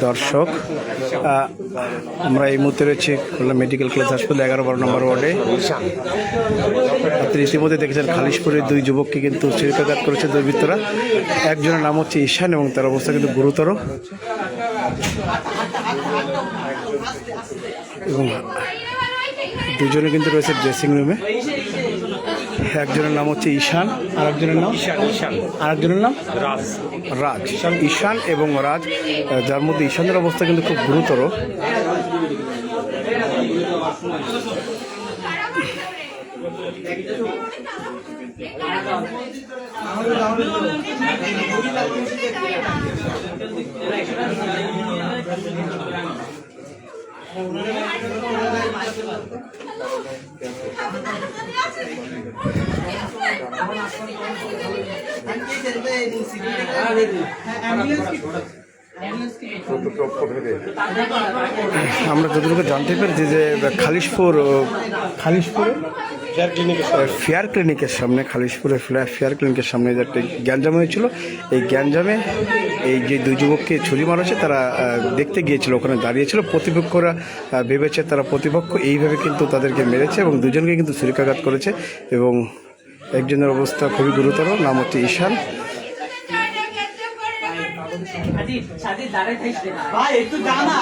দর্শক, আমরা এই মুহূর্তে রয়েছি খুলনা মেডিকেল কলেজ হাসপাতাল 11-12 নম্বর ওয়ার্ডে। আপনি ইতিমধ্যে দেখেছেন খালিশপুরের দুই যুবককে কিন্তু ছুরিকাঘাত করেছে দুর্বৃত্তরা। একজনের নাম হচ্ছে ঈশান এবং তার অবস্থা কিন্তু গুরুতর, এবং দুজনে কিন্তু রয়েছে ড্রেসিং রুমে। একজনের নাম হচ্ছে ঈশান, আরেকজনের নাম রাজ। ঈশান এবং রাজ, যার মধ্যে ঈশানের অবস্থা কিন্তু খুব গুরুতর। আমরা যতটুকু জানতে পেরেছি যে খালিশপুরে ফেয়ার ক্লিনিকের সামনে, খালিশপুরে ফেয়ার ক্লিনিকের সামনে যে একটা গ্যাঞ্জাম হয়েছিল, এই গ্যাঞ্জামে এই যে দুই যুবককে ছুরি মারা হয়েছে তারা দেখতে গিয়েছিল, ওখানে দাঁড়িয়েছিল। প্রতিপক্ষরা ভেবেছে তারা প্রতিপক্ষ, এইভাবে কিন্তু তাদেরকে মেরেছে এবং দুজনকে কিন্তু ছুরিকাঘাত করেছে এবং একজনের অবস্থা খুবই গুরুতর, নাম হচ্ছে ঈশান। ভাই একটু জানা